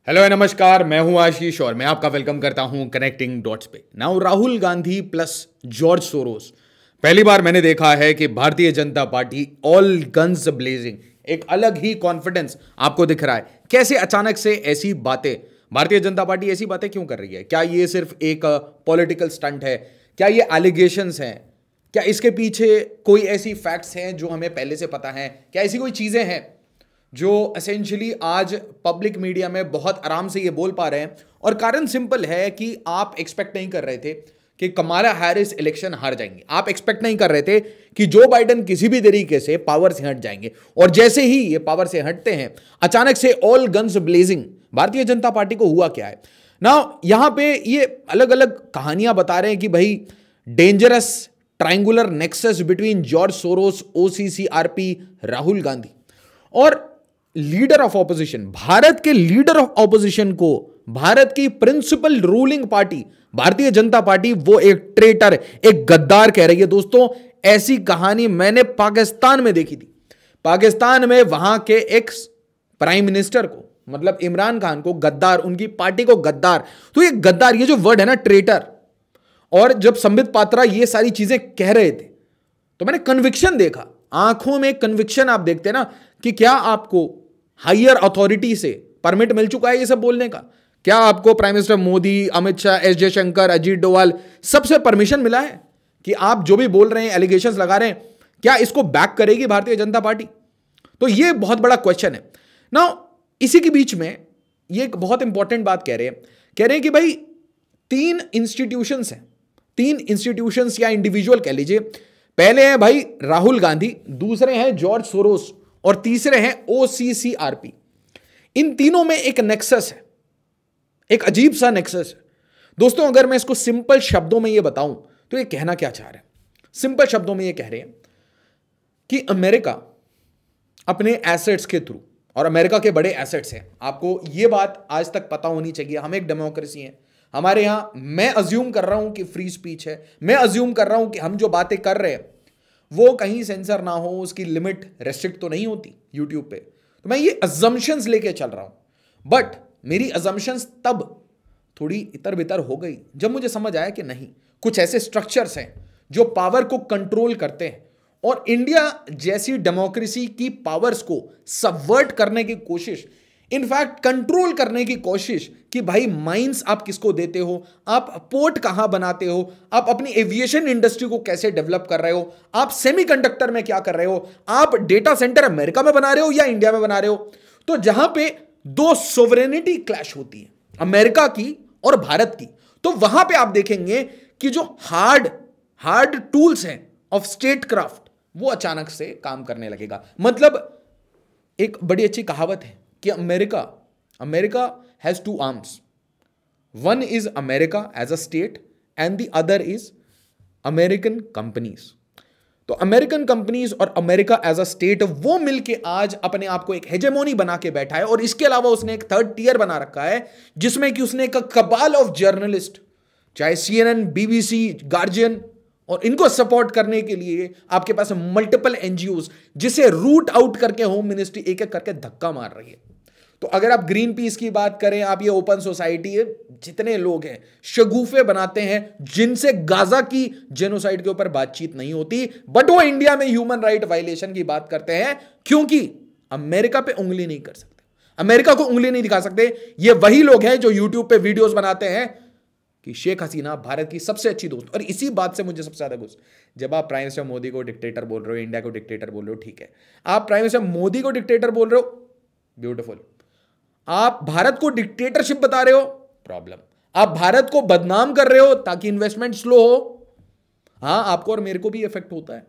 Hello नमस्कार, मैं हूं आशीष और मैं आपका वेलकम करता हूं कनेक्टिंग डॉट्स पे। Now Rahul Gandhi plus George Soros. पहली बार मैंने देखा है कि भारतीय Janata party all guns blazing, एक अलग ही कॉन्फिडेंस आपको दिख रहा है। कैसे अचानक से ऐसी बातें, भारतीय जनता पार्टी ऐसी बातें क्यों कर रही है? क्या ये सिर्फ एक पॉलिटिकल स्टंट है? क्या ये एलिगेशंस हैं? क्या इसके पीछे कोई ऐसी फैक्ट्स हैं जो हमें पहले से पता है? क्या ऐसी कोई चीजें हैं जो एसेंशियली आज पब्लिक मीडिया में बहुत आराम से ये बोल पा रहे हैं? और कारण सिंपल है कि आप एक्सपेक्ट नहीं कर रहे थे कि कमाला हैरिस इलेक्शन हार जाएंगे। आप एक्सपेक्ट नहीं कर रहे थे कि जो बाइडेन किसी भी तरीके से पावर से हट जाएंगे। और जैसे ही ये पावर से हटते हैं, अचानक से ऑल गन्स ब्लेजिंग। भारतीय जनता पार्टी को हुआ क्या है ना, यहां पे ये अलग अलग कहानियां बता रहे हैं कि भाई dangerous triangular nexus between George Soros, OCCRP, Rahul Gandhi और लीडर ऑफ ऑपोजिशन। भारत के लीडर ऑफ ऑपोजिशन को भारत की प्रिंसिपल रूलिंग पार्टी भारतीय जनता पार्टी वो एक ट्रेटर, एक गद्दार कह रही है। दोस्तों, ऐसी कहानी मैंने पाकिस्तान में देखी थी। पाकिस्तान में वहां के एक्स प्राइम मिनिस्टर को, मतलब इमरान खान को गद्दार, उनकी पार्टी को गद्दार। तो ये गद्दार, ये जो वर्ड है ना, ट्रेटर, और जब संबित पात्रा ये सारी चीजें कह रहे थे तो मैंने कन्विक्शन देखा, आंखों में कन्विक्शन। आप देखते हैं ना कि क्या आपको हायर अथॉरिटी से परमिट मिल चुका है ये सब बोलने का? क्या आपको prime minister Modi, Amit Shah, S Jaishankar, Ajit Doval सबसे परमिशन मिला है कि आप जो भी बोल रहे हैं, एलिगेशंस लगा रहे हैं, क्या इसको बैक करेगी भारतीय जनता पार्टी? तो ये बहुत बड़ा क्वेश्चन है ना। इसी के बीच में ये एक बहुत इंपॉर्टेंट बात कह रहे हैं कि भाई तीन इंस्टीट्यूशंस हैं, तीन इंस्टीट्यूशंस या इंडिविजुअल कह लीजिए। पहले हैं भाई राहुल गांधी, दूसरे हैं जॉर्ज सोरोस और तीसरे हैं ओसीसीआरपी। इन तीनों में एक नेक्सस है, एक अजीब सा नेक्सस है। दोस्तों, अगर मैं इसको सिंपल शब्दों में ये बताऊं तो ये कहना क्या चाह रहे हैं? सिंपल शब्दों में ये कह रहे हैं कि अमेरिका अपने एसेट्स के थ्रू, और अमेरिका के बड़े एसेट्स हैं, आपको ये बात आज तक पता होनी चाहिए। हम एक डेमोक्रेसी है, हमारे यहां मैं अज्यूम कर रहा हूं कि फ्री स्पीच है, मैं अज्यूम कर रहा हूं कि हम जो बातें कर रहे हैं वो कहीं सेंसर ना हो, उसकी लिमिट रेस्ट्रिक्ट तो नहीं होती यूट्यूब पे। तो मैं ये अजम्पशंस लेके चल रहा हूं, बट मेरी अजम्पशंस तब थोड़ी इतर बितर हो गई जब मुझे समझ आया कि नहीं, कुछ ऐसे स्ट्रक्चर्स हैं जो पावर को कंट्रोल करते हैं और इंडिया जैसी डेमोक्रेसी की पावर्स को सबवर्ट करने की कोशिश, इनफैक्ट कंट्रोल करने की कोशिश कि भाई माइंस आप किसको देते हो, आप पोर्ट कहां बनाते हो, आप अपनी एविएशन इंडस्ट्री को कैसे डेवलप कर रहे हो, आप सेमीकंडक्टर में क्या कर रहे हो, आप डेटा सेंटर अमेरिका में बना रहे हो या इंडिया में बना रहे हो। तो जहां पे दो सोवरेनिटी क्लैश होती है, अमेरिका की और भारत की, तो वहां पे आप देखेंगे कि जो हार्ड टूल्स हैं ऑफ स्टेट क्राफ्ट वो अचानक से काम करने लगेगा। मतलब एक बड़ी अच्छी कहावत है कि America has two arms, one is America as a state and the other is American companies. तो अमेरिकन कंपनीज और अमेरिका एज अ स्टेट, वो मिलके आज अपने आप को एक हेजेमोनी बना के बैठा है। और इसके अलावा उसने एक थर्ड टियर बना रखा है जिसमें कि उसने एक कबाल ऑफ जर्नलिस्ट, चाहे CNN, BBC, गार्जियन, और इनको सपोर्ट करने के लिए आपके पास मल्टीपल एनजीओज जिसे रूट आउट करके होम मिनिस्ट्री एक एक करके धक्का मार रही है। तो अगर आप ग्रीन पीस की बात करें, आप ये ओपन सोसाइटी है, जितने लोग हैं शगुफे बनाते हैं जिनसे गाजा की जेनोसाइड के ऊपर बातचीत नहीं होती, बट वो इंडिया में ह्यूमन राइट वायलेशन की बात करते हैं क्योंकि अमेरिका पे उंगली नहीं कर सकते, अमेरिका को उंगली नहीं दिखा सकते। ये वही लोग हैं जो यूट्यूब पे वीडियोस बनाते हैं कि शेख हसीना भारत की सबसे अच्छी दोस्त। और इसी बात से मुझे सबसे ज्यादा गुस्सा, जब आप प्राइम मिनिस्टर मोदी को डिक्टेटर बोल रहे हो, इंडिया को डिक्टेटर बोल रहे हो, ठीक है, आप प्राइम मिनिस्टर मोदी को डिक्टेटर बोल रहे हो, ब्यूटीफुल। आप भारत को डिक्टेटरशिप बता रहे हो, प्रॉब्लम। आप भारत को बदनाम कर रहे हो ताकि इन्वेस्टमेंट स्लो हो, हां, आपको और मेरे को भी इफेक्ट होता है।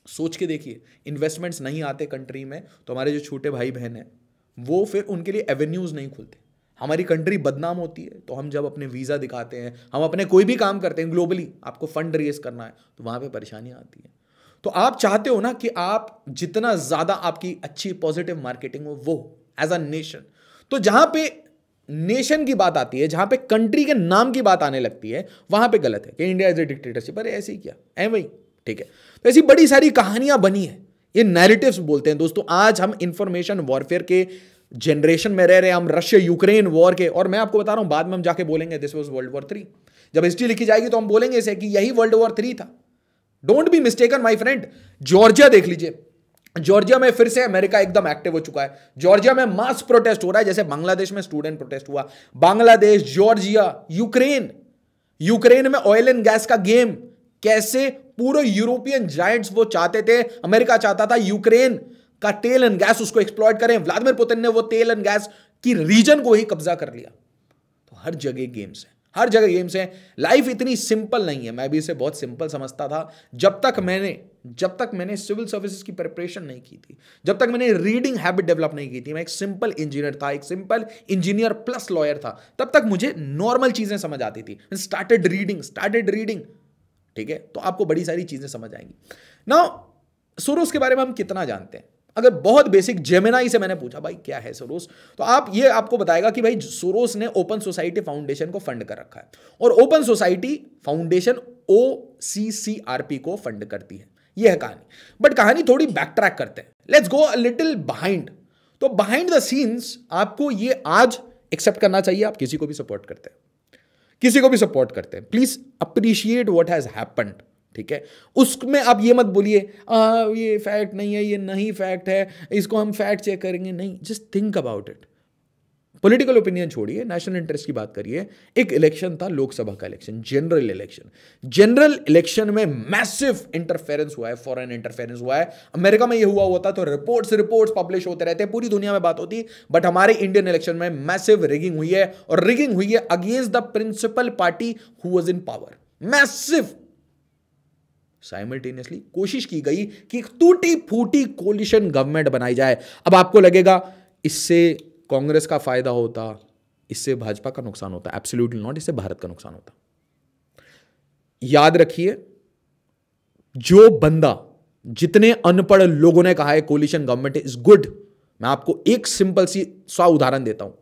सोच के देखिए, इन्वेस्टमेंट्स नहीं आते कंट्री में तो हमारे जो छोटे भाई बहन हैं वो फिर उनके लिए एवेन्यूज नहीं खुलते। हमारी कंट्री बदनाम होती है तो हम जब अपने वीजा दिखाते हैं, हम अपने कोई भी काम करते हैं ग्लोबली, आपको फंड रेज करना है तो वहां पे परेशानियां आती है। तो आप चाहते हो ना कि आप जितना ज्यादा आपकी अच्छी पॉजिटिव मार्केटिंग हो वो एज अ नेशन। तो जहां पे नेशन की बात आती है, जहां पे कंट्री के नाम की बात आने लगती है, वहां पे गलत है कि इंडिया इज ए डिक्टेटरशिप। अरे ऐसे ही क्या है भाई, ठीक है। तो ऐसी बड़ी सारी कहानियां बनी है, ये नैरेटिव्स बोलते हैं। दोस्तों, आज हम इंफॉर्मेशन वॉरफेयर के जनरेशन में रह रहे हैं हम रशिया यूक्रेन वॉर के, और मैं आपको बता रहा हूं बाद में हम जाके बोलेंगे दिस वाज वर्ल्ड वॉर 3। जब हिस्ट्री लिखी जाएगी तो हम बोलेंगे इसे कि यही वर्ल्ड वॉर 3 था। Don't be mistaken my friend. Georgia देख लीजिए, जॉर्जिया में फिर से अमेरिका एकदम एक्टिव हो चुका है। जॉर्जिया में मास प्रोटेस्ट हो रहा है, जैसे बांग्लादेश में स्टूडेंट प्रोटेस्ट हुआ। बांग्लादेश, जॉर्जिया, यूक्रेन, यूक्रेन में ऑयल एंड गैस का गेम, कैसे पूरे यूरोपियन जायंट्स वो चाहते थे, अमेरिका चाहता था यूक्रेन का तेल एंड गैस उसको एक्सप्लॉइट करें। व्लादिमीर पुतिन ने वो तेल एंड गैस की रीजन को ही कब्जा कर लिया। तो हर जगह गेम्स है, हर जगह गेम्स हैं। लाइफ इतनी सिंपल नहीं है। मैं भी इसे बहुत सिंपल समझता था जब तक मैंने सिविल सर्विसेज की प्रिपरेशन नहीं की थी, जब तक मैंने रीडिंग हैबिट डेवलप नहीं की थी। मैं एक सिंपल इंजीनियर था, एक सिंपल इंजीनियर प्लस लॉयर था। तब तक मुझे नॉर्मल चीजें समझ आती थी। स्टार्टेड रीडिंग, ठीक है, तो आपको बड़ी सारी चीजें समझ आएंगी। नाउ सोरोस के बारे में हम कितना जानते हैं? अगर बहुत बेसिक जेमिनाई से मैंने पूछा भाई क्या है सोरोस, तो आपको बताएगा कि भाई सोरोस ने ओपन सोसाइटी फाउंडेशन को फंड कर रखा है, और ओपन सोसाइटी फाउंडेशन OCCRP को फंड करती है। यह है कहानी। बट कहानी थोड़ी बैक ट्रैक करते हैं। Let's go a little behind. तो बिहाइंड द सीन्स आपको ये आज एक्सेप्ट करना चाहिए, आप किसी को भी सपोर्ट करते हैं, please appreciate what has happened, ठीक है। उसमें आप ये मत बोलिए ये फैक्ट नहीं है, ये नहीं फैक्ट है, इसको हम फैक्ट चेक करेंगे, नहीं। Just think about it. Political opinion छोड़िए, नेशनल इंटरेस्ट की बात करिए। एक इलेक्शन था, लोकसभा का इलेक्शन, जनरल इलेक्शन में मैसिव इंटरफेरेंस हुआ है, फॉरेन इंटरफेरेंस हुआ है। अमेरिका में ये हुआ होता तो रिपोर्ट्स पब्लिश होते रहते, पूरी दुनिया में बात होती। बट हमारे इंडियन इलेक्शन में मैसिव रिगिंग हुई है, और रिगिंग हुई है against the principal party who was in power. Massive simultaneously कोशिश की गई कि एक टूटी फूटी कोलिशन गवर्नमेंट बनाई जाए। अब आपको लगेगा इससे कांग्रेस का फायदा होता, इससे भाजपा का नुकसान होता। एब्सोल्युटली नॉट, इससे भारत का नुकसान होता। याद रखिए, जो बंदा, जितने अनपढ़ लोगों ने कहा है कोलिशन गवर्नमेंट इज गुड, मैं आपको एक सिंपल सा उदाहरण देता हूं।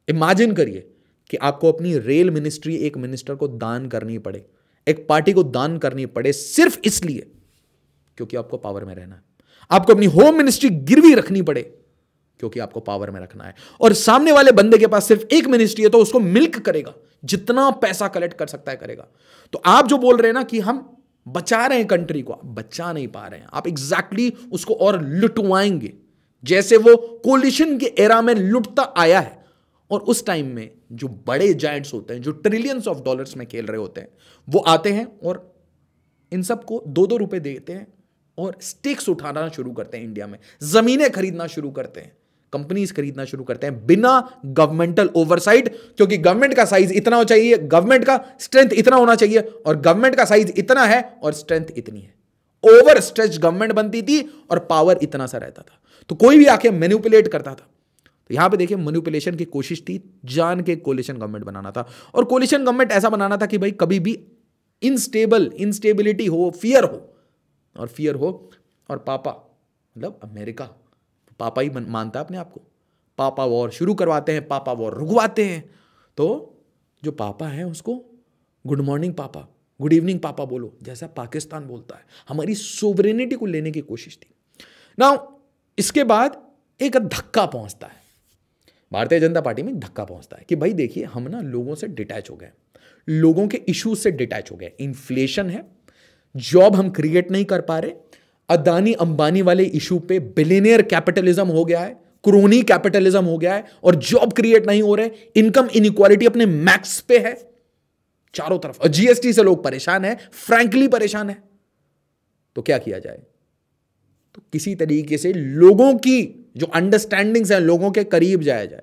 इमेजिन करिए कि आपको अपनी रेल मिनिस्ट्री एक मिनिस्टर को दान करनी पड़े, एक पार्टी को दान करनी पड़े, सिर्फ इसलिए क्योंकि आपको पावर में रहना है। आपको अपनी होम मिनिस्ट्री गिरवी रखनी पड़े क्योंकि आपको पावर में रखना है, और सामने वाले बंदे के पास सिर्फ एक मिनिस्ट्री है तो उसको मिल्क करेगा, जितना पैसा कलेक्ट कर सकता है करेगा। तो आप जो बोल रहे हैं ना कि हम बचा रहे हैं कंट्री को, आप बचा नहीं पा रहे हैं। आप एग्जैक्टली उसको और लुटवाएंगे, जैसे वो कोलिशन के एरा में लुटता आया है। और उस टाइम में जो बड़े जायंट्स होते हैं, जो ट्रिलियंस ऑफ डॉलर्स में खेल रहे होते हैं, वो आते हैं और इन सबको 2-2 रुपए देते हैं और स्टेक्स उठाना शुरू करते हैं। इंडिया में जमीनें खरीदना शुरू करते हैं, कंपनीज खरीदना शुरू करते हैं बिना गवर्नमेंटल ओवरसाइट, क्योंकि गवर्नमेंट का साइज इतना होना चाहिए, गवर्नमेंट का स्ट्रेंथ इतना होना चाहिए, और गवर्नमेंट का साइज इतना है और स्ट्रेंथ इतनी है। ओवर स्ट्रेच गवर्नमेंट बनती थी और पावर इतना सा रहता था, तो कोई भी आके मैनिपुलेट करता था। तो यहां पे देखिए मैनिपुलेशन की कोशिश थी, जान के कोलिशन गवर्नमेंट बनाना था। और कोलिशन गवर्नमेंट ऐसा बनाना था कि भाई कभी भी इंस्टेबिलिटी हो, फियर हो, और पापा मतलब अमेरिका, पापा ही मानता है अपने आप को, पापा वॉर शुरू करवाते हैं, पापा वॉर रुकवाते हैं। तो जो पापा है उसको गुड मॉर्निंग पापा, गुड इवनिंग पापा बोलो, जैसा पाकिस्तान बोलता है। हमारी सोवरेनिटी को लेने की कोशिश थी। नाउ इसके बाद एक धक्का पहुंचता है, भारतीय जनता पार्टी में धक्का पहुंचता है कि भाई देखिए हम ना लोगों से डिटैच हो गए, लोगों के इश्यूज से डिटैच हो गए। इन्फ्लेशन है, जॉब हम क्रिएट नहीं कर पा रहे, अदानी अंबानी वाले इशू पे बिलियनियर कैपिटलिज्म हो गया है, क्रोनी कैपिटलिज्म हो गया है, और जॉब क्रिएट नहीं हो रहे, इनकम इनइक्वालिटी अपने मैक्स पे है चारों तरफ, और जीएसटी से लोग परेशान है, फ्रैंकली परेशान है। तो क्या किया जाए? तो किसी तरीके से लोगों की जो अंडरस्टैंडिंग्स है, लोगों के करीब जाया जाए।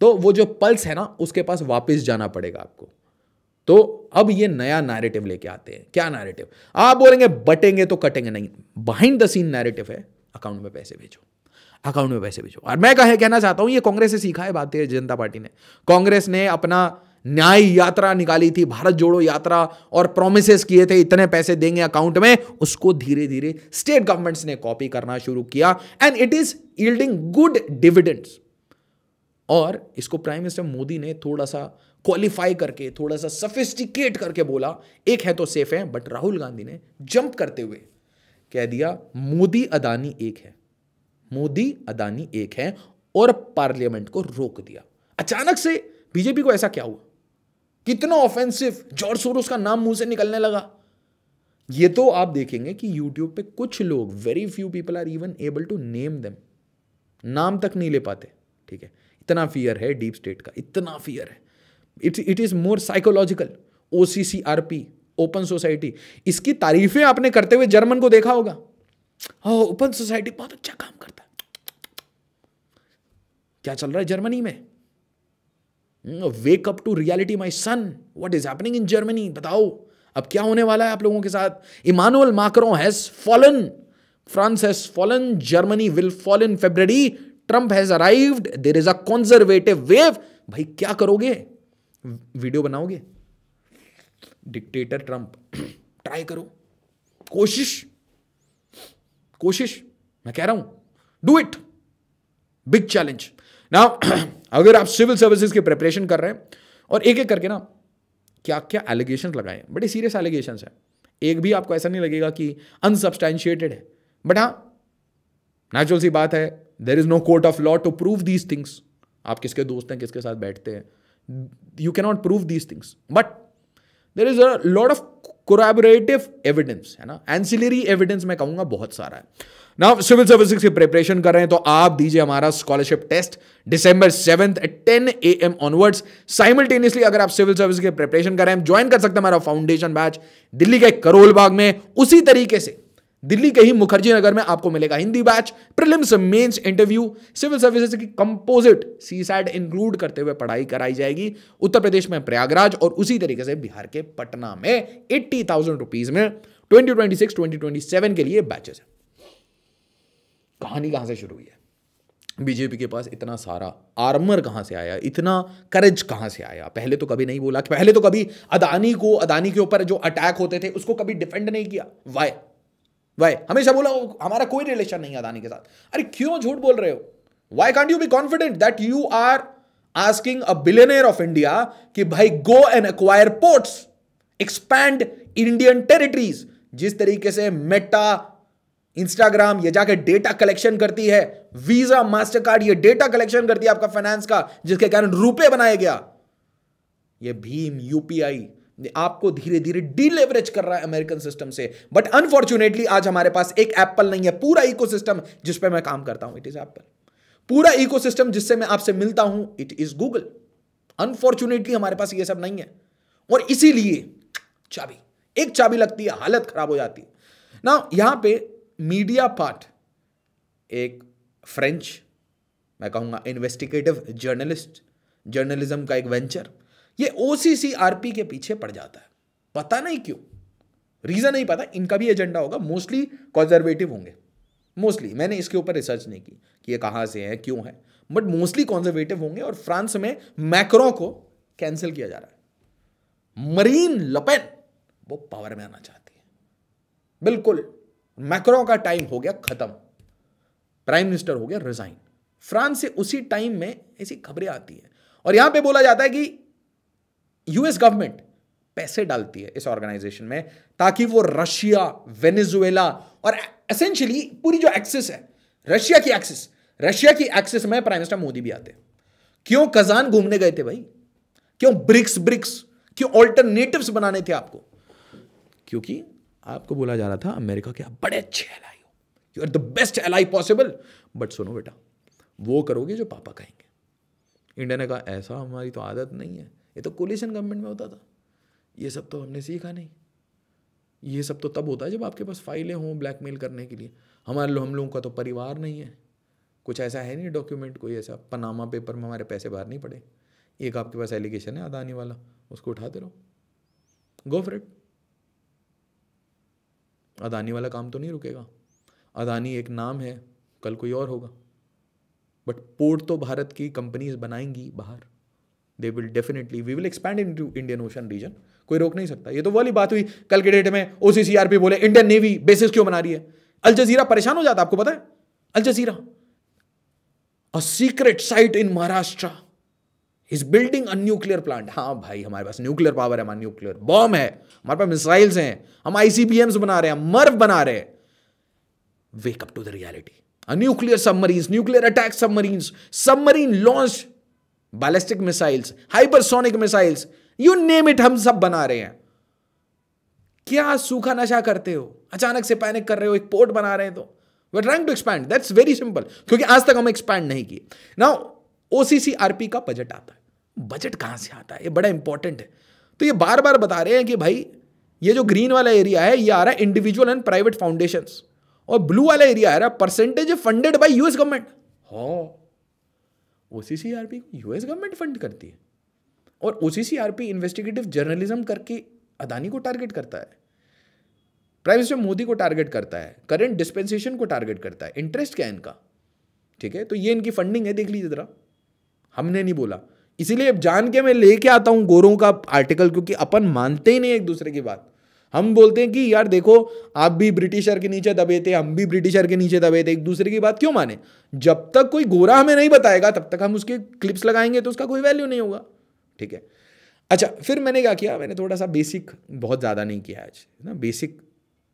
तो वो जो पल्स है ना, उसके पास वापस जाना पड़ेगा आपको। तो अब ये नया नैरेटिव लेके आते हैं। क्या नैरेटिव? आप बोलेंगे बटेंगे तो कटेंगे, नहीं। बिहाइंड द सीन नैरेटिव है अकाउंट में पैसे भेजो, अकाउंट में पैसे भेजो। और मैं कहना चाहता हूं ये कांग्रेस से सीखा है भारतीय जनता पार्टी ने। कांग्रेस ने अपना न्याय यात्रा निकाली थी, भारत जोड़ो यात्रा, और प्रोमिसेस किए थे इतने पैसे देंगे अकाउंट में, उसको धीरे धीरे स्टेट गवर्नमेंट्स ने कॉपी करना शुरू किया, and it is yielding good dividends. और इसको प्राइम मिनिस्टर मोदी ने थोड़ा सा क्वालिफाई करके, थोड़ा सा सफिस्टिकेट करके बोला, एक है तो सेफ है। बट राहुल गांधी ने जंप करते हुए कह दिया मोदी अदानी एक है, मोदी अदानी एक है, और पार्लियामेंट को रोक दिया। अचानक से बीजेपी को ऐसा क्या हुआ? कितना ऑफेंसिव जॉर्ज सोरोस का नाम मुंह से निकलने लगा। ये तो आप देखेंगे कि यूट्यूब पे कुछ लोग, very few people are even able to name them, नाम तक नहीं ले पाते। ठीक है, इतना फियर है डीप स्टेट का, इतना फियर है। It is more psychological. OCCRP, open society, इसकी तारीफें आपने करते हुए जर्मन को देखा होगा। ओपन सोसाइटी बहुत अच्छा काम करता है। क्या चल रहा है जर्मनी में? Wake up to reality my son, what is happening in Germany. बताओ अब क्या होने वाला है आप लोगों के साथ। Emmanuel Macron has fallen, France has fallen, Germany will fall in February, Trump has arrived, there is a conservative wave. भाई क्या करोगे? वीडियो बनाओगे? डिक्टेटर ट्रंप, ट्राई करो, कोशिश मैं कह रहा हूं, do it, big challenge. Now अगर आप सिविल सर्विसेज की प्रिपरेशन कर रहे हैं और एक एक करके ना क्या क्या एलिगेशंस लगाए, बड़े सीरियस एलिगेशंस है, एक भी आपको ऐसा नहीं लगेगा कि अनसब्सटैंशिएटेड है, बट हाँ नेचुरल सी बात है, there is no court of law to prove these things. आप किसके दोस्त हैं, किसके साथ बैठते हैं, you can not prove these things, but there is a lot of corroborative evidence, है ना, एंसिलरी एविडेंस मैं कहूंगा बहुत सारा है। नाउ सिविल सर्विसेज की प्रिपरेशन कर रहे हैं तो आप दीजिए हमारा scholarship test December 7th at 10 AM onwards. Simultaneously अगर आप सिविल सर्विस की प्रिपरेशन कर रहे हैं, ज्वाइन कर सकते हैं हमारा फाउंडेशन बैच दिल्ली के करोल बाग में। उसी तरीके से दिल्ली के ही मुखर्जी नगर में आपको मिलेगा Hindi batch, prelims, mains, interview, civil services की कंपोजिट CSAT इंक्लूड करते हुए पढ़ाई कराई जाएगी। उत्तर प्रदेश में प्रयागराज और उसी तरीके से बिहार के पटना में 80,000 रुपीज में 2026-2027 के लिए बैचेस है। कहानी कहां से शुरू हुई है? बीजेपी के पास इतना सारा आर्मर कहां से आया, इतना करेज कहां से आया? पहले तो कभी नहीं बोला, पहले तो कभी अदानी के ऊपर जो अटैक होते थे उसको कभी डिफेंड नहीं किया। वाई हमेशा बोला हमारा कोई रिलेशन नहीं है अदानी के साथ। अरे क्यों झूठ बोल रहे हो? Why can't you be confident that you are asking a billionaire of India कि भाई go and acquire ports, expand Indian territories. जिस तरीके से मेटा, इंस्टाग्राम ये जाके डेटा कलेक्शन करती है, वीजा, मास्टर कार्ड ये डेटा कलेक्शन करती है आपका फाइनेंस का, जिसके कारण रुपए बनाया गया। ये भीम, UPI आपको धीरे धीरे डीलेवरेज कर रहा है अमेरिकन सिस्टम से। बट अनफॉर्चुनेटली आज हमारे पास एक एप्पल नहीं है, पूरा इकोसिस्टम जिस पे मैं काम करता हूं इट इज एप्पल, पूरा इकोसिस्टम जिससे मैं आपसे मिलता हूं इट इज गूगल। अनफॉर्चुनेटली हमारे पास ये सब नहीं है और इसीलिए एक चाबी लगती है, हालत खराब हो जाती है ना। यहां पे मीडिया पार्ट, एक फ्रेंच मैं कहूंगा इन्वेस्टिगेटिव जर्नलिज्म का एक वेंचर, ये OCCRP के पीछे पड़ जाता है। पता नहीं क्यों, रीजन नहीं पता। इनका भी एजेंडा होगा, मोस्टली कंजर्वेटिव होंगे। मोस्टली, मैंने इसके ऊपर रिसर्च नहीं की कि ये कहां से है, क्यों है, बट मोस्टली कंजर्वेटिव होंगे। और फ्रांस में मैक्रों को कैंसिल किया जा रहा है। मरीन लपेन वो पावर में आना चाहती है। बिल्कुल मैक्रों का टाइम हो गया खत्म, प्राइम मिनिस्टर हो गया रिजाइन। फ्रांस से उसी टाइम में ऐसी खबरें आती है और यहां पे बोला जाता है कि US गवर्नमेंट पैसे डालती है इस ऑर्गेनाइजेशन में ताकि वो रशिया, वेनेजुएला और एसेंशियली पूरी जो एक्सिस है, रशिया की एक्सिस में प्राइम मिनिस्टर मोदी भी आते हैं। क्यों कजान घूमने गए थे भाई? क्यों ब्रिक्स, क्यों ऑल्टरनेटिव्स बनाने थे आपको? क्योंकि आपको बोला जा रहा था अमेरिका के आप बड़े अच्छे एलाई हो, you are the best ally possible. But सुनो बेटा, वो करोगे जो पापा कहेंगे। इंडिया ने कहा ऐसा हमारी तो आदत नहीं है, ये तो कोलिशन गवर्नमेंट में होता था, ये सब तो हमने सीखा नहीं। ये सब तो तब होता है जब आपके पास फाइलें हों ब्लैकमेल करने के लिए। हम लोगों का तो परिवार नहीं है, कुछ ऐसा है नहीं डॉक्यूमेंट, कोई ऐसा पनामा पेपर में हमारे पैसे बाहर नहीं पड़े। एक आपके पास एलिगेशन है अदानी वाला, उसको उठाते रहो, गो फॉर इट। अदानी वाला काम तो नहीं रुकेगा। अदानी एक नाम है, कल कोई और होगा, बट पोर्ट तो भारत की कंपनीज बनाएंगी बाहर। They will definitely, we will expand into Indian Ocean region, कोई रोक नहीं सकता। ये तो वाली बात हुई कल के डेट में, OCCRP बोले इंडियन नेवी बेसिस क्यों बना रही है। अल जजीरा परेशान हो जाता, आपको पता है? Al Jazeera, a secret site in Maharashtra is building a nuclear plant. हाँ भाई, हमारे पास न्यूक्लियर पावर है, हमारा न्यूक्लियर बॉम्ब है, हमारे पास मिसाइल्स हैं, हम ICBMs बना रहे हैं, मर्व बना रहे हैं। Wake up to the reality. Nuclear submarines, nuclear attack submarines, submarine launch ballistic missiles, hypersonic missiles, you name it, हम सब बना रहे हैं। क्या सूखा नशा करते हो, अचानक से पैनिक कर रहे हो, एक पोर्ट बना रहे हैं, तो we are trying to expand, that's very simple, क्योंकि आज तक हम एक्सपैंड नहीं किए। नाउ ओसीसीआरपी का बजट आता है, बजट कहां से आता है, ये बड़ा इंपॉर्टेंट है। तो ये बार बार बता रहे हैं कि भाई ये जो ग्रीन वाला एरिया है ये आ रहा है इंडिविजुअल एंड प्राइवेट फाउंडेशंस, और ब्लू वाला एरिया आ रहा है percentage funded by US government. हाँ, ओसीसीआरपी को यूएस गवर्नमेंट फंड करती है, और ओसीसीआरपी इन्वेस्टिगेटिव जर्नलिज्म करके अदानी को टारगेट करता है, प्राइम मिनिस्टर मोदी को टारगेट करता है, करंट डिस्पेंसेशन को टारगेट करता है। इंटरेस्ट क्या है इनका, ठीक है, तो ये इनकी फंडिंग है, देख लीजिए जरा, हमने नहीं बोला। इसीलिए अब जान के मैं लेके आता हूं गोरों का आर्टिकल, क्योंकि अपन मानते ही नहीं एक दूसरे की बात। हम बोलते हैं कि यार देखो, आप भी ब्रिटिशर के नीचे दबे थे, हम भी ब्रिटिशर के नीचे दबे थे, एक दूसरे की बात क्यों माने? जब तक कोई गोरा हमें नहीं बताएगा तब तक हम उसके क्लिप्स लगाएंगे तो उसका कोई वैल्यू नहीं होगा, ठीक है। अच्छा, फिर मैंने क्या किया, मैंने थोड़ा सा बेसिक, बहुत ज़्यादा नहीं किया आज ना, बेसिक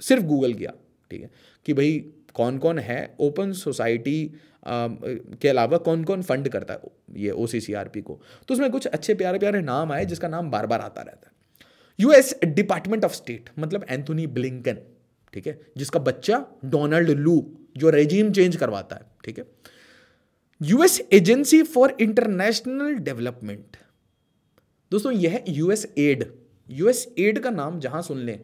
सिर्फ गूगल किया, ठीक है, कि भाई कौन कौन है ओपन सोसाइटी के अलावा कौन कौन फंड करता है ये ओसीसीआरपी को। तो उसमें कुछ अच्छे प्यारे प्यारे नाम आए जिसका नाम बार बार आता रहता है। यूएस डिपार्टमेंट ऑफ स्टेट, मतलब एंथोनी ब्लिंकन, ठीक है, जिसका बच्चा डोनाल्ड लू, जो रेजिम चेंज करवाता है, ठीक है। US agency for international development, दोस्तों यह है यूएस एड। यूएस एड का नाम जहां सुन लें,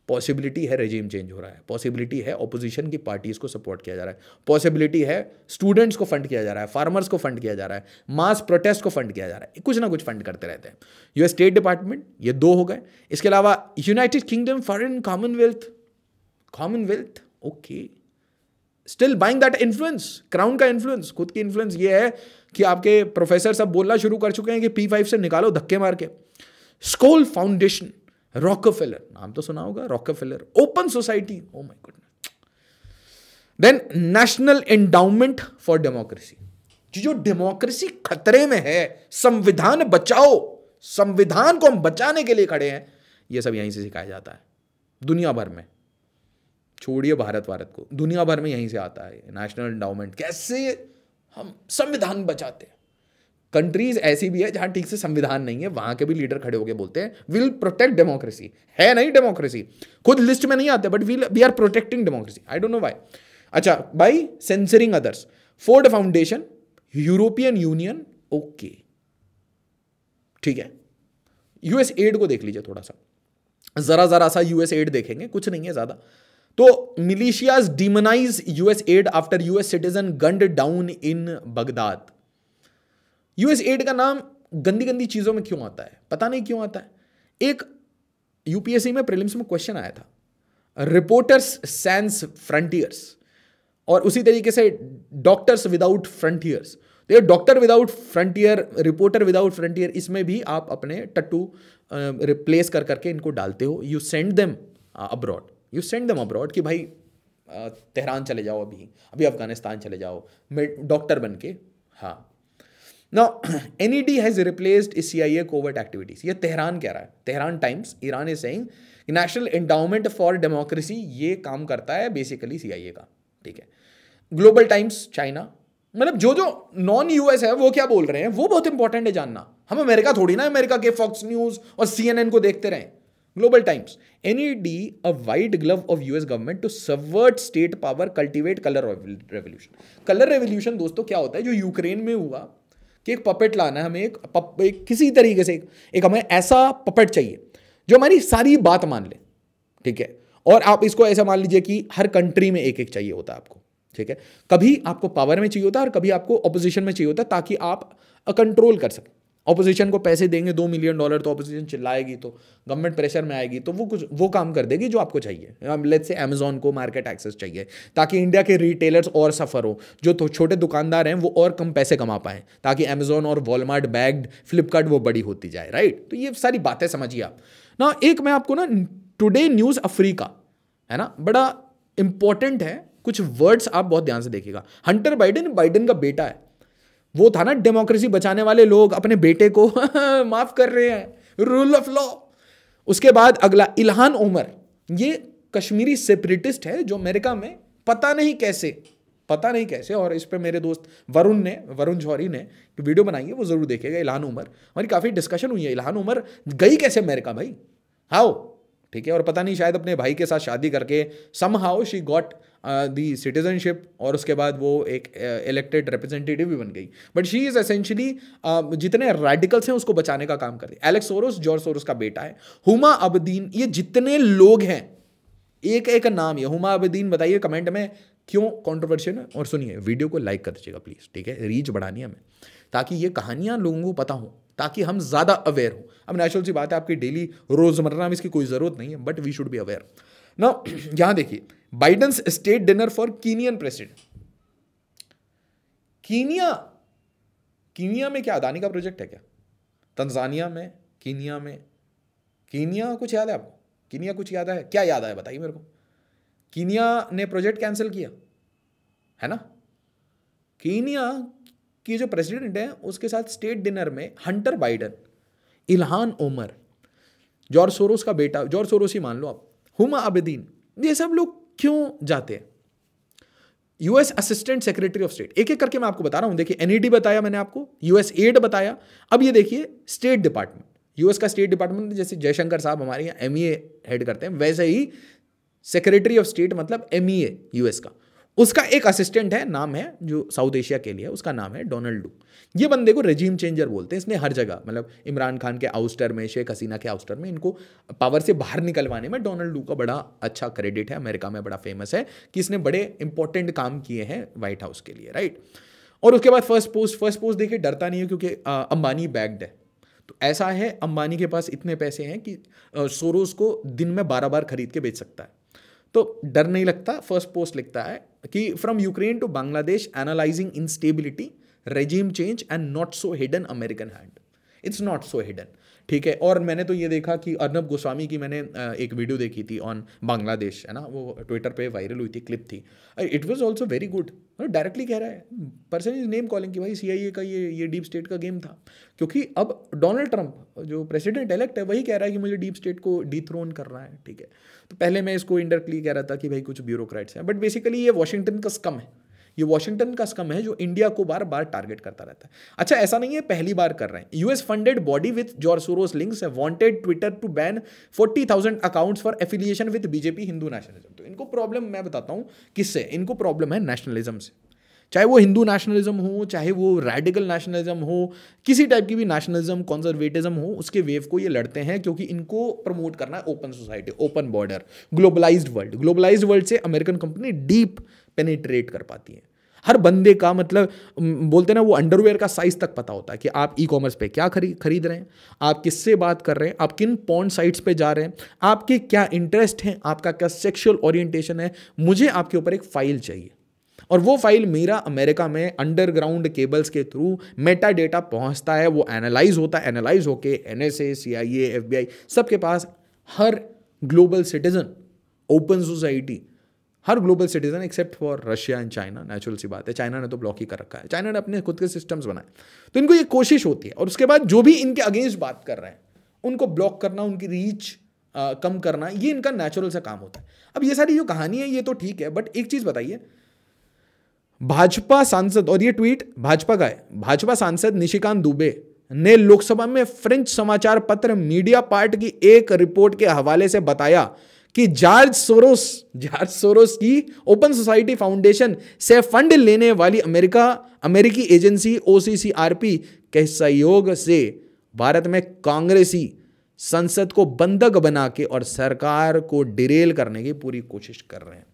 पॉसिबिलिटी है रेजिम चेंज हो रहा है, पॉसिबिलिटी है ऑपोजिशन की पार्टीज को सपोर्ट किया जा रहा है, पॉसिबिलिटी है स्टूडेंट्स को फंड किया जा रहा है, फार्मर्स को फंड किया जा रहा है, मास प्रोटेस्ट को फंड किया जा रहा है, कुछ ना कुछ फंड करते रहते हैं। यूएस स्टेट डिपार्टमेंट, ये दो हो गए। इसके अलावा United kingdom foreign Commonwealth, okay, still buying that influence, crown का इन्फ्लुएंस, खुद की इन्फ्लुएंस ये है कि आपके प्रोफेसर सब बोलना शुरू कर चुके हैं कि P5 से निकालो धक्के मार के। स्कोल फाउंडेशन, रॉकफेलर, नाम तो सुना होगा, Rockefeller, Open Society, oh my goodness. Then National Endowment for Democracy, जो डेमोक्रेसी खतरे में है, संविधान बचाओ, संविधान को हम बचाने के लिए खड़े हैं, यह सब यहीं से सिखाया जाता है दुनिया भर में। छोड़िए भारत को, दुनिया भर में यहीं से आता है नेशनल एंडाउमेंट, कैसे हम संविधान बचाते हैं। कंट्रीज ऐसी भी है जहां ठीक से संविधान नहीं है, वहां के भी लीडर खड़े होकर बोलते हैं विल प्रोटेक्ट डेमोक्रेसी, है नहीं डेमोक्रेसी, खुद लिस्ट में नहीं आते, but we are protecting democracy, I don't know why. अच्छा, by censoring others, Ford Foundation, European Union, okay, ठीक है। यूएस एड को देख लीजिए, थोड़ा सा जरा सा यूएस एड देखेंगे, कुछ नहीं है ज्यादा। तो militias demonise US add after US citizen gunned down in Baghdad. US add का नाम गंदी गंदी चीजों में क्यों आता है, पता नहीं क्यों आता है। एक यूपीएससी में प्रीलिम्स में क्वेश्चन आया था, रिपोर्टर्स सैंस फ्रंटियर्स, और उसी तरीके से डॉक्टर्स विदाउट फ्रंटियर्स। तो ये doctor without frontier, reporter without frontier, इसमें भी आप अपने टट्टू रिप्लेस कर करके इनको डालते हो। You send them abroad, you send them abroad कि भाई तेहरान चले जाओ, अभी अफगानिस्तान चले जाओ डॉक्टर बन के। हाँ, now NED has replaced CIA covert activities, ये तेहरान कह रहा है, Tehran times, Iran is saying national Endowment for democracy ये काम करता है बेसिकली CIA का, ठीक है। ग्लोबल टाइम्स चाइना, मतलब जो जो नॉन यूएस है वो क्या बोल रहे हैं वो बहुत इंपॉर्टेंट है जानना। हम अमेरिका थोड़ी ना, अमेरिका के फॉक्स न्यूज और CNN को देखते रहें। Global Times, NED a white glove of US government to subvert state power, cultivate colour revolution. Colour revolution दोस्तों क्या होता है, जो यूक्रेन में हुआ कि एक पपेट लाना है हमें, एक किसी तरीके से एक हमें ऐसा पपेट चाहिए जो हमारी सारी बात मान ले, ठीक है। और आप इसको ऐसा मान लीजिए कि हर कंट्री में एक एक चाहिए होता है आपको, ठीक है। कभी आपको पावर में चाहिए होता है और कभी आपको ऑपोजिशन में चाहिए होता है, ताकि आप कंट्रोल कर सकें। ऑपोजिशन को पैसे देंगे $2 मिलियन, तो ऑपोजिशन चिल्लाएगी, तो गवर्नमेंट प्रेशर में आएगी, तो वो काम कर देगी जो आपको चाहिए। लेट्स से अमेजॉन को मार्केट एक्सेस चाहिए ताकि इंडिया के रिटेलर्स और सफ़र हो, जो तो छोटे दुकानदार हैं वो और कम पैसे कमा पाएँ, ताकि अमेजॉन और वॉलमार्ट, बैग्ड, फ्लिपकार्ट वो बड़ी होती जाए, राइट। तो ये सारी बातें समझिए आप ना। एक मैं आपको ना टुडे न्यूज़ अफ्रीका है ना, बड़ा इंपॉर्टेंट है, कुछ वर्ड्स आप बहुत ध्यान से देखिएगा। हंटर बाइडेन का बेटा है, वो था ना डेमोक्रेसी बचाने वाले लोग अपने बेटे को माफ कर रहे हैं, रूल ऑफ लॉ। उसके बाद अगला इल्हान ओमर, ये कश्मीरी सेपरेटिस्ट है जो अमेरिका में पता नहीं कैसे पता नहीं कैसे। और इस पे मेरे दोस्त वरुण जौहरी ने वीडियो बनाई है, वो जरूर देखेगा। इल्हान उमर, हमारी काफ़ी डिस्कशन हुई है, इल्हान उमर गई कैसे अमेरिका भाई, हाउ, ठीक है। और पता नहीं शायद अपने भाई के साथ शादी करके somehow she got the citizenship, और उसके बाद वो एक इलेक्टेड रिप्रेजेंटेटिव भी बन गई। बट शी इज एसेंशियली जितने रेडिकल्स हैं उसको बचाने का काम करती है। एलेक्स सोरोस जॉर्ज सोरोस का बेटा है, हुमा अबदीन, ये जितने लोग हैं, एक एक नाम है हुमा अबदीन। बताइए कमेंट में क्यों कंट्रोवर्शियल है। और सुनिए, वीडियो को लाइक कर दीजिएगा प्लीज, ठीक है, रीच बढ़ानी है हमें, ताकि ये कहानियां लोगों को पता हो, ताकि हम ज्यादा अवेयर हो। अब नेचुरल सी बात है, आपकी डेली रोजमर्रा में इसकी कोई जरूरत नहीं है, but we should be aware. ना यहां देखिए, Biden's state dinner for Kenyan president. Kenya में क्या अदानी का प्रोजेक्ट है क्या? तंजानिया में, कीनिया कुछ याद है आपको? कीनिया कुछ याद है? क्या याद आया बताइए मेरे को। कीनिया ने प्रोजेक्ट कैंसिल किया है ना। कीनिया की जो प्रेसिडेंट है उसके साथ स्टेट डिनर में Hunter Biden, Ilhan Omar, George Soros का बेटा, जॉर्ज सोरोस ही मान लो आप, हुमा अबदीन, ये सब लोग क्यों जाते हैं? US assistant secretary of state, एक एक करके मैं आपको बता रहा हूं। देखिए, एनईडी बताया मैंने आपको, यूएस एड बताया, अब ये देखिए स्टेट डिपार्टमेंट, यूएस का स्टेट डिपार्टमेंट, जैसे जयशंकर साहब हमारे यहाँ एमईए हेड करते हैं, वैसे ही सेक्रेटरी ऑफ स्टेट मतलब एमईए यूएस का, उसका एक असिस्टेंट है, नाम है जो साउथ एशिया के लिए, उसका नाम है डोनाल्ड डू। ये बंदे को रेजिम चेंजर बोलते हैं। इसने हर जगह, मतलब इमरान खान के आउस्टर में, शेख हसीना के आउस्टर में, इनको पावर से बाहर निकलवाने में डोनाल्ड डू का बड़ा अच्छा क्रेडिट है। अमेरिका में बड़ा फेमस है कि इसने बड़े इंपॉर्टेंट काम किए हैं व्हाइट हाउस के लिए, राइट। और उसके बाद फर्स्ट पोस्ट देखिए, डरता नहीं है क्योंकि अंबानी बैग्ड है। तो ऐसा है, अंबानी के पास इतने पैसे हैं कि सोरोस को दिन में 12 बार खरीद के बेच सकता है, तो डर नहीं लगता। फर्स्ट पोस्ट लिखता है कि from Ukraine to Bangladesh analysing instability, regime change and not so hidden American hand. It's not so hidden, ठीक है। और मैंने तो ये देखा कि अर्नब गोस्वामी की मैंने एक वीडियो देखी थी ऑन बांग्लादेश, है ना, वो ट्विटर पे वायरल हुई थी, क्लिप थी। It was also very good. Directly कह रहा है, पर्सन इज नेम कॉलिंग कि भाई सीआईए का ये डीप स्टेट का गेम था, क्योंकि अब डोनाल्ड ट्रंप जो प्रेसिडेंट इलेक्ट है वही कह रहा है कि मुझे डीप स्टेट को डिथ्रोन करना है, ठीक है। तो पहले मैं इसको इंडायरेक्टली कह रहा था कि भाई कुछ ब्यूरोक्रेट्स हैं, बट बेसिकली ये वॉशिंगटन का स्कम है, ये वॉशिंगटन का स्कम है जो इंडिया को बार बार टारगेट करता रहता है। अच्छा, ऐसा नहीं है पहली बार कर रहे हैं। US funded body with George Soros links wanted Twitter to ban 40,000 accounts for affiliation with BJP Hindu nationalism. तो इनको प्रॉब्लम मैं बताता हूं किससे, इनको प्रॉब्लम है नेशनलिज्म से। चाहे वो हिंदू नेशनलिज्म हो, चाहे वो रेडिकल नेशनलिज्म हो, किसी टाइप की भी नेशनलिज्म, कंजर्वेटिज्म हो, उसके वेव को ये लड़ते हैं, क्योंकि इनको प्रमोट करना है open society, open border, globalised world. Globalised world से अमेरिकन कंपनी डीप पेनिट्रेट कर पाती है। हर बंदे का, मतलब बोलते हैं ना, वो अंडरवेयर का साइज तक पता होता है कि आप ई कॉमर्स पे क्या खरीद रहे हैं, आप किससे बात कर रहे हैं, आप किन पॉर्न साइट्स पे जा रहे हैं, आपके क्या इंटरेस्ट हैं, आपका क्या सेक्सुअल ओरिएंटेशन है। मुझे आपके ऊपर एक फाइल चाहिए, और वो फाइल मेरा अमेरिका में अंडरग्राउंड केबल्स के थ्रू मेटा डेटा पहुंचता है, वो एनालाइज होता है, एनालाइज होके एनएसए, सीआईए, एफबीआई सबके पास, हर ग्लोबल सिटीजन, ओपन सोसाइटी, हर global citizen except for Russia and China. Natural सी बात है, चाइना ने तो ब्लॉक ही कर रखा है, चाइना ने अपने खुद के सिस्टम्स बनाए। तो इनको ये कोशिश होती है, और उसके बाद जो भी इनके अगेंस्ट बात कर रहे हैं उनको ब्लॉक करना, उनकी रीच कम करना, ये इनका नेचुरल सा काम होता है। अब ये सारी जो कहानी है ये तो ठीक है, बट एक चीज बताइए, भाजपा सांसद, और ये ट्वीट भाजपा का है, भाजपा सांसद निशिकांत दुबे ने लोकसभा में फ्रेंच समाचार पत्र मीडिया पार्ट की एक रिपोर्ट के हवाले से बताया कि जॉर्ज सोरोस की ओपन सोसाइटी फाउंडेशन से फंड लेने वाली अमेरिकी एजेंसी ओसीसीआरपी के सहयोग से भारत में कांग्रेसी संसद को बंधक बना के और सरकार को डिरेल करने की पूरी कोशिश कर रहे हैं।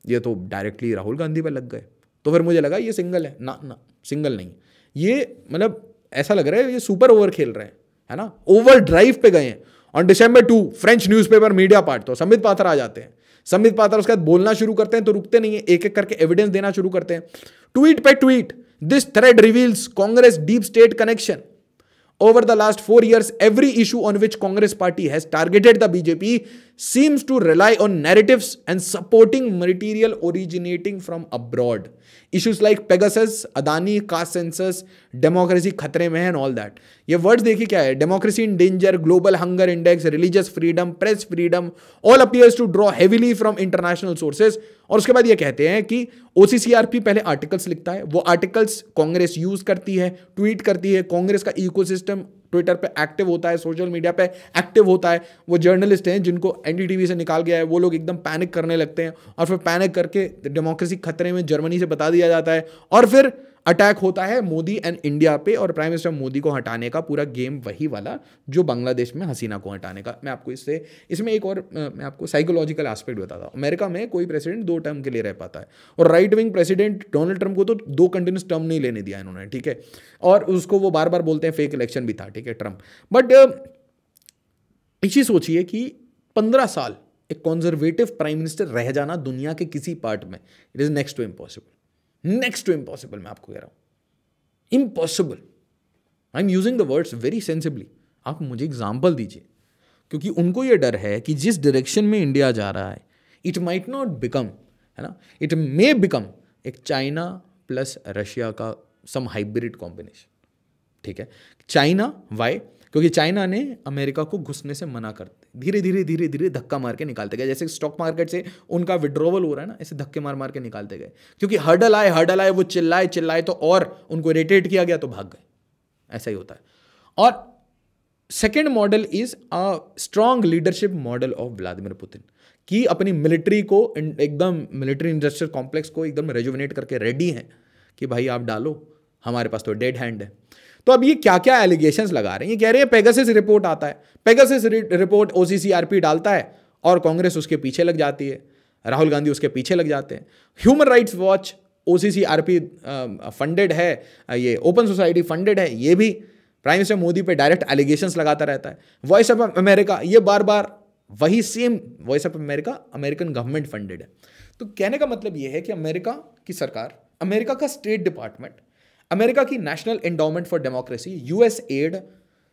ये तो डायरेक्टली राहुल गांधी पर लग गए। तो फिर मुझे लगा ये सिंगल है ना, सिंगल नहीं, ये मतलब ऐसा लग रहा है ये सुपर ओवर खेल रहे हैं, है ना, ओवर ड्राइव पे गए हैं। On December 2 French newspaper media part, तो संबित पात्रा आ जाते हैं। संबित पात्रा उसके बाद बोलना शुरू करते हैं तो रुकते नहीं है, एक एक करके एविडेंस देना शुरू करते हैं, ट्वीट पे tweet. This thread reveals Congress deep state connection over the last 4 years. Every issue on which Congress party has targeted the BJP seems to rely on narratives and supporting material originating from abroad. Issues like Pegasus, Adani, caste census, democracy खतरे में है and all that. ये words देखिए क्या है, democracy in danger, global hunger index, religious freedom, press freedom, all appears to draw heavily from international sources. और उसके बाद ये कहते हैं कि OCCRP पहले आर्टिकल्स लिखता है, वो आर्टिकल्स कांग्रेस यूज करती है, ट्वीट करती है, कांग्रेस का इकोसिस्टम ट्विटर पे एक्टिव होता है, सोशल मीडिया पे एक्टिव होता है, वो जर्नलिस्ट हैं जिनको एनडीटीवी से निकाल गया है, वो लोग एकदम पैनिक करने लगते हैं और फिर पैनिक करके डेमोक्रेसी खतरे में जर्मनी से बता दिया जाता है और फिर अटैक होता है मोदी एंड इंडिया पे और प्राइम मिनिस्टर मोदी को हटाने का पूरा गेम वही वाला जो बांग्लादेश में हसीना को हटाने का। मैं आपको इसमें एक और मैं आपको साइकोलॉजिकल एस्पेक्ट बताता हूँ। अमेरिका में कोई प्रेसिडेंट 2 टर्म के लिए रह पाता है और right wing president Donald Trump को तो 2 कंटिन्यूस टर्म नहीं लेने दिया इन्होंने, ठीक है, और उसको वो बार बार बोलते हैं फेक इलेक्शन भी था, ठीक है, ट्रंप। बट एक चीज सोचिए कि 15 साल एक कंजर्वेटिव प्राइम मिनिस्टर रह जाना दुनिया के किसी पार्ट में, it is next to impossible, next to impossible. मैं आपको कह रहा हूं impossible. I am using the words very sensibly. आप मुझे एग्जाम्पल दीजिए, क्योंकि उनको यह डर है कि जिस डायरेक्शन में इंडिया जा रहा है इट माइट नॉट बिकम, है ना, इट मे बिकम एक चाइना प्लस रशिया का सम हाइब्रिड कॉम्बिनेशन, ठीक है। चाइना वाई, क्योंकि चाइना ने अमेरिका को घुसने से मना करते धीरे धीरे धीरे धीरे धक्का मार के निकालते गए, जैसे स्टॉक मार्केट से उनका विड्रॉवल हो रहा है ना, ऐसे धक्के मार मार के निकालते गए, क्योंकि हर्डल आए वो चिल्लाए तो और उनको इरिटेट किया गया तो भाग गए, ऐसा ही होता है। और second model is a strong leadership model of Vladimir Putin, कि अपनी मिलिट्री को एकदम मिलिट्री इंडस्ट्रियल कॉम्प्लेक्स को एकदम रेजुविनेट करके रेडी हैं कि भाई आप डालो, हमारे पास तो डेड हैंड है। तो अब ये क्या क्या एलिगेशंस लगा रहे हैं, ये कह रहे हैं पेगासस रिपोर्ट आता है, पेगासस रिपोर्ट OCCRP डालता है और कांग्रेस उसके पीछे लग जाती है, राहुल गांधी उसके पीछे लग जाते हैं। Human rights watch OCCRP funded है, ये ओपन सोसाइटी फंडेड है, ये भी प्राइम मिनिस्टर मोदी पे डायरेक्ट एलिगेशंस लगाता रहता है। वॉइस ऑफ अमेरिका, ये बार बार वही same voice of America American government funded है। तो कहने का मतलब ये है कि अमेरिका की सरकार, अमेरिका का स्टेट डिपार्टमेंट, अमेरिका की National Endowment for Democracy, USAID,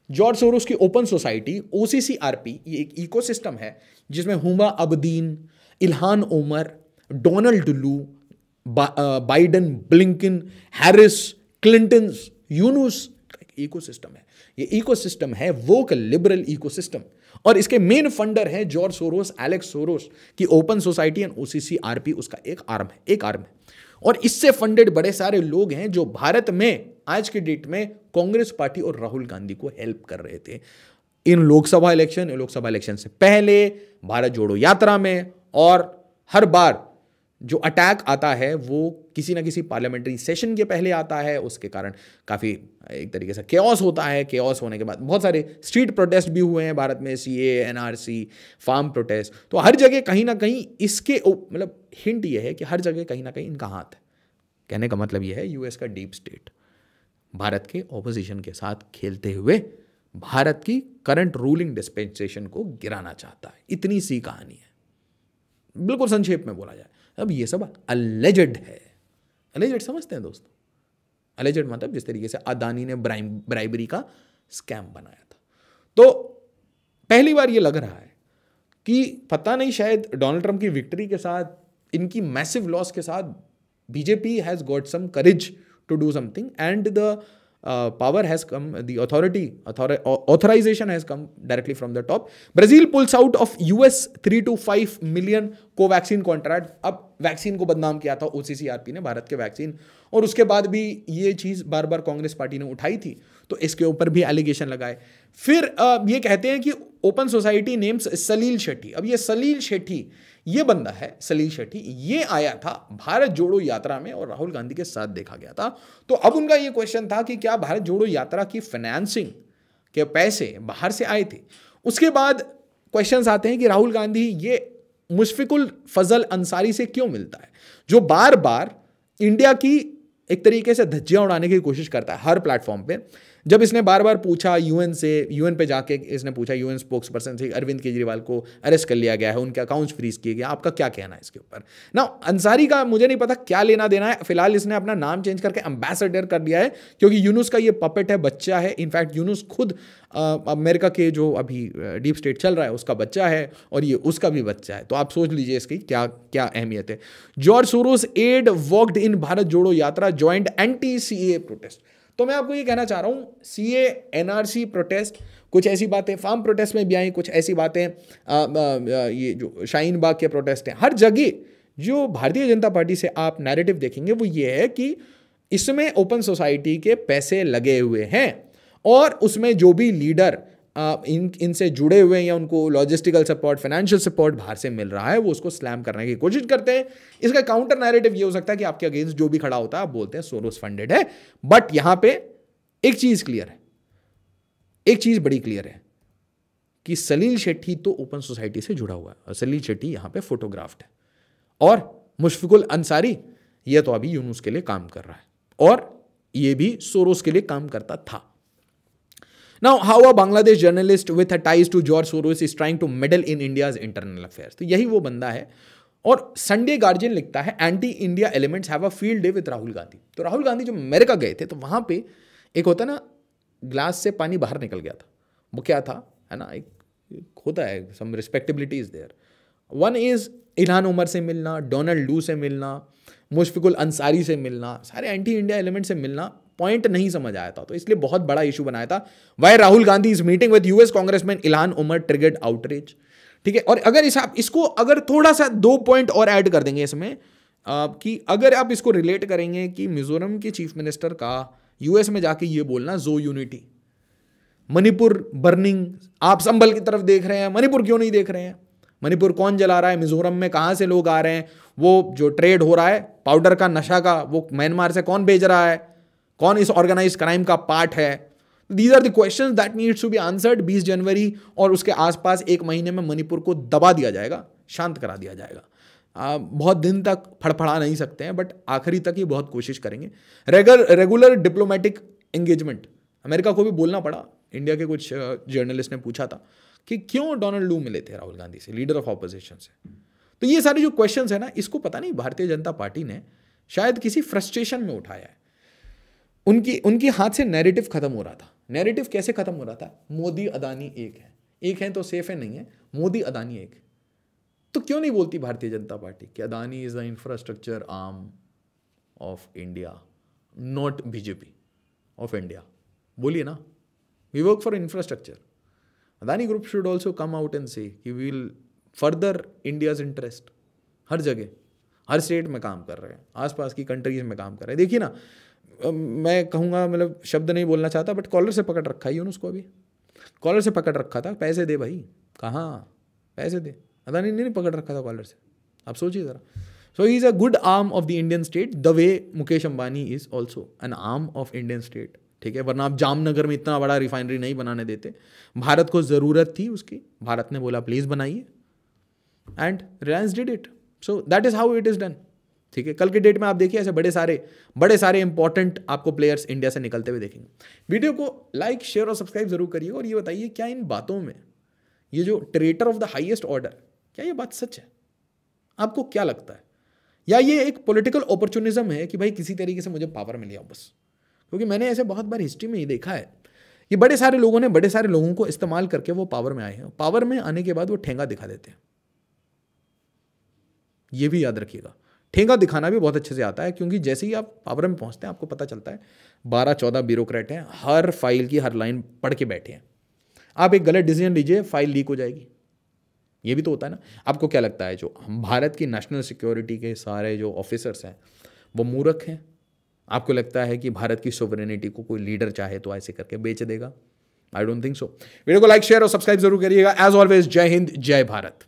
George Soros की ओपन सोसाइटी, OCCRP, ये एक इकोसिस्टम है जिसमें Huma Abedin, Ilhan Omar, Donald Lu, Biden, Blinken, Harris, Clinton, Yunus, ecosystem है। ये इकोसिस्टम है वोक लिबरल इकोसिस्टम और इसके मेन फंडर हैं जॉर्ज सोरोस, एलेक्स सोरोस की ओपन सोसाइटी एंड OCCRP उसका एक आर्म है। और इससे फंडेड बड़े सारे लोग हैं जो भारत में आज के डेट में कांग्रेस पार्टी और राहुल गांधी को हेल्प कर रहे थे इन लोकसभा इलेक्शन से पहले, भारत जोड़ो यात्रा में, और हर बार जो अटैक आता है वो किसी ना किसी पार्लियामेंट्री सेशन के पहले आता है। उसके कारण काफ़ी एक तरीके से केओस होता है। केओस होने के बाद बहुत सारे स्ट्रीट प्रोटेस्ट भी हुए हैं भारत में, CA, NRC, फार्म प्रोटेस्ट। तो हर जगह कहीं ना कहीं इसके मतलब हिंट ये है कि हर जगह कहीं ना कहीं इनका हाथ है। कहने का मतलब ये है US का डीप स्टेट भारत के ऑपोजिशन के साथ खेलते हुए भारत की करंट रूलिंग डिस्पेंसेशन को गिराना चाहता है। इतनी सी कहानी है, बिल्कुल संक्षेप में बोला जाए। अब ये सब अलेजेड है। अलेजेड समझते हैं दोस्तों? अलेजेड मतलब जिस तरीके से अदानी ने ब्राइबरी का स्कैम बनाया था। तो पहली बार ये लग रहा है कि पता नहीं, शायद डोनाल्ड ट्रंप की विक्ट्री के साथ, इनकी मैसिव लॉस के साथ, BJP has got some courage to do something and the power has come, the authorization has come directly from the top. Brazil pulls out of US 3 to 5 million Covaxin contract. अब vaccine को बदनाम किया था OCCRP ने, भारत के vaccine, और उसके बाद भी ये चीज़ बार बार कांग्रेस पार्टी ने उठाई थी, तो इसके ऊपर भी एलिगेशन लगाए। फिर ये कहते हैं कि ओपन सोसाइटी नेम्स सलील शेट्टी। अब ये सलील शेट्टी, ये बंदा है सलील शेट्टी, ये आया था भारत जोड़ो यात्रा में और राहुल गांधी के साथ देखा गया था। तो अब उनका ये क्वेश्चन था कि क्या भारत जोड़ो यात्रा की फाइनेंसिंग के पैसे बाहर से आए थे। उसके बाद क्वेश्चंस आते हैं कि राहुल गांधी ये मुशफिकुल फजल अंसारी से क्यों मिलता है, जो बार बार इंडिया की एक तरीके से धज्जियां उड़ाने की कोशिश करता है हर प्लेटफॉर्म पे। जब इसने बार बार पूछा यूएन से, यूएन पे जाके इसने पूछा यूएन स्पोक्स पर्सन से, अरविंद केजरीवाल को अरेस्ट कर लिया गया है, उनके अकाउंट्स फ्रीज किए गए, आपका क्या कहना है इसके ऊपर? ना अंसारी का मुझे नहीं पता क्या लेना देना है, फिलहाल इसने अपना नाम चेंज करके एम्बेसडर कर दिया है, क्योंकि यूनुस का ये पपेट है, बच्चा है। इनफैक्ट यूनुस खुद अमेरिका के जो अभी डीप स्टेट चल रहा है उसका बच्चा है, और ये उसका भी बच्चा है। तो आप सोच लीजिए इसकी क्या क्या अहमियत है। George Soros had walked in Bharat Jodo Yatra, joint anti CA protest. तो मैं आपको ये कहना चाह रहा हूं, सीए एनआरसी प्रोटेस्ट, कुछ ऐसी बातें फार्म प्रोटेस्ट में भी आई, कुछ ऐसी बातें ये जो शाहीन बाग के प्रोटेस्ट हैं, हर जगह जो भारतीय जनता पार्टी से आप नैरेटिव देखेंगे वो ये है कि इसमें ओपन सोसाइटी के पैसे लगे हुए हैं, और उसमें जो भी लीडर इनसे जुड़े हुए हैं या उनको लॉजिस्टिकल सपोर्ट, फाइनेंशियल सपोर्ट बाहर से मिल रहा है, वो उसको स्लैम करने की कोशिश करते हैं। इसका काउंटर नैरेटिव ये हो सकता है कि आपके अगेंस्ट जो भी खड़ा होता है आप बोलते हैं सोरोस फंडेड है। बट यहां पे एक चीज क्लियर है, एक चीज बड़ी क्लियर है कि सलील शेट्टी तो ओपन सोसाइटी से जुड़ा हुआ है, और सलील शेट्टी यहां पे फोटोग्राफ्ड है, और मुशफिकुल अंसारी ये तो अभी यूनुस के लिए काम कर रहा है, और ये भी सोरोस के लिए काम करता था। Now, how a Bangladesh journalist with a ties to George Soros is trying to meddle in India's internal affairs? तो यही वो बंदा है। और संडे गार्जियन लिखता है, anti India elements have a field day with Rahul Gandhi. तो राहुल गांधी जब अमेरिका गए थे तो वहां पे एक होता ना, ग्लास से पानी बाहर निकल गया था, वो क्या था, है ना, एक होता है, some respectability is there. One is Ilhan Omar से मिलना, डोनाल्ड लू से मिलना, मुशफिकुल अंसारी से मिलना, सारे एंटी इंडिया एलिमेंट से मिलना पॉइंट नहीं समझ आया था, तो इसलिए बहुत बड़ा इशू बनाया था। Why Rahul Gandhi is meeting with US congressman Ilhan Omar triggered outreach. ठीक है, और अगर इसको अगर थोड़ा सा 2 पॉइंट और ऐड कर देंगे इसमें, कि अगर आप इसको रिलेट करेंगे कि मिजोरम के चीफ मिनिस्टर का यूएस में जाके ये बोलना जो यूनिटी, मणिपुर बर्निंग, आप संभल की तरफ देख रहे हैं, मणिपुर क्यों नहीं देख रहे हैं? मणिपुर कौन जला रहा है? मिजोरम में कहां से लोग आ रहे हैं? वो जो ट्रेड हो रहा है पाउडर का, नशा का, वो म्यांमार से कौन भेज रहा है? कौन इस ऑर्गेनाइज क्राइम का पार्ट है? These are the questions that needs to be answered 20 जनवरी, और उसके आसपास एक महीने में मणिपुर को दबा दिया जाएगा, शांत करा दिया जाएगा। बहुत दिन तक फड़फड़ा नहीं सकते हैं, बट आखिरी तक ही बहुत कोशिश करेंगे। रेगुलर डिप्लोमेटिक एंगेजमेंट, अमेरिका को भी बोलना पड़ा। इंडिया के कुछ जर्नलिस्ट ने पूछा था कि क्यों डोनाल्ड लू मिले थे राहुल गांधी से, लीडर ऑफ ऑपोजिशन से। तो ये सारे जो क्वेश्चंस है ना, इसको पता नहीं भारतीय जनता पार्टी ने शायद किसी फ्रस्ट्रेशन में उठाया है। उनकी हाथ से नैरेटिव खत्म हो रहा था। नैरेटिव कैसे खत्म हो रहा था? मोदी अदानी एक है तो सेफ है, नहीं है, मोदी अदानी एक है। तो क्यों नहीं बोलती भारतीय जनता पार्टी कि Adani is the infrastructure arm of India, not BJP of India? बोलिए ना, we work for infrastructure. Adani group should also come out and say कि we will further India's interest. हर जगह, हर स्टेट में काम कर रहे हैं, आसपास की कंट्रीज में काम कर रहे हैं। देखिए ना, मैं कहूँगा, मतलब शब्द नहीं बोलना चाहता, बट कॉलर से पकड़ रखा है उसको, अभी कॉलर से पकड़ रखा था। पैसे दे भाई, कहाँ पैसे दे? अदानी ने नहीं पकड़ रखा था कॉलर से, आप सोचिए ज़रा। So he is a good arm of the Indian state, the way Mukesh Ambani is also an arm of Indian state. ठीक है, वरना आप जामनगर में इतना बड़ा रिफाइनरी नहीं बनाने देते। भारत को ज़रूरत थी उसकी, भारत ने बोला प्लीज़ बनाइए, and Reliance did it. So that is how it is done. ठीक है, कल के डेट में आप देखिए ऐसे बड़े सारे इंपॉर्टेंट आपको प्लेयर्स इंडिया से निकलते हुए देखेंगे। वीडियो को लाइक, शेयर और सब्सक्राइब जरूर करिए, और ये बताइए क्या इन बातों में, ये जो traitor of the highest order, क्या ये बात सच है? आपको क्या लगता है? या ये एक पॉलिटिकल अपॉर्चुनिज्म है कि भाई किसी तरीके से मुझे पावर मिल गया बस? क्योंकि मैंने ऐसे बहुत बार हिस्ट्री में ये देखा है, ये बड़े सारे लोगों ने बड़े सारे लोगों को इस्तेमाल करके वो पावर में आए हैं। पावर में आने के बाद वो ठेंगा दिखा देते हैं, ये भी याद रखिएगा। ठेंगा दिखाना भी बहुत अच्छे से आता है, क्योंकि जैसे ही आप पावर में पहुंचते हैं आपको पता चलता है 12-14 ब्यूरोक्रेट हैं, हर फाइल की हर लाइन पढ़ के बैठे हैं। आप एक गलत डिसीजन लीजिए, फाइल लीक हो जाएगी। ये भी तो होता है ना। आपको क्या लगता है जो भारत की नेशनल सिक्योरिटी के सारे जो ऑफिसर्स हैं वो मूर्ख हैं? आपको लगता है कि भारत की सोवरेनिटी को कोई लीडर चाहे तो ऐसे करके बेच देगा? I don't think so. Video को लाइक, शेयर और सब्सक्राइब जरूर करिएगा। एज ऑलवेज, जय हिंद, जय भारत।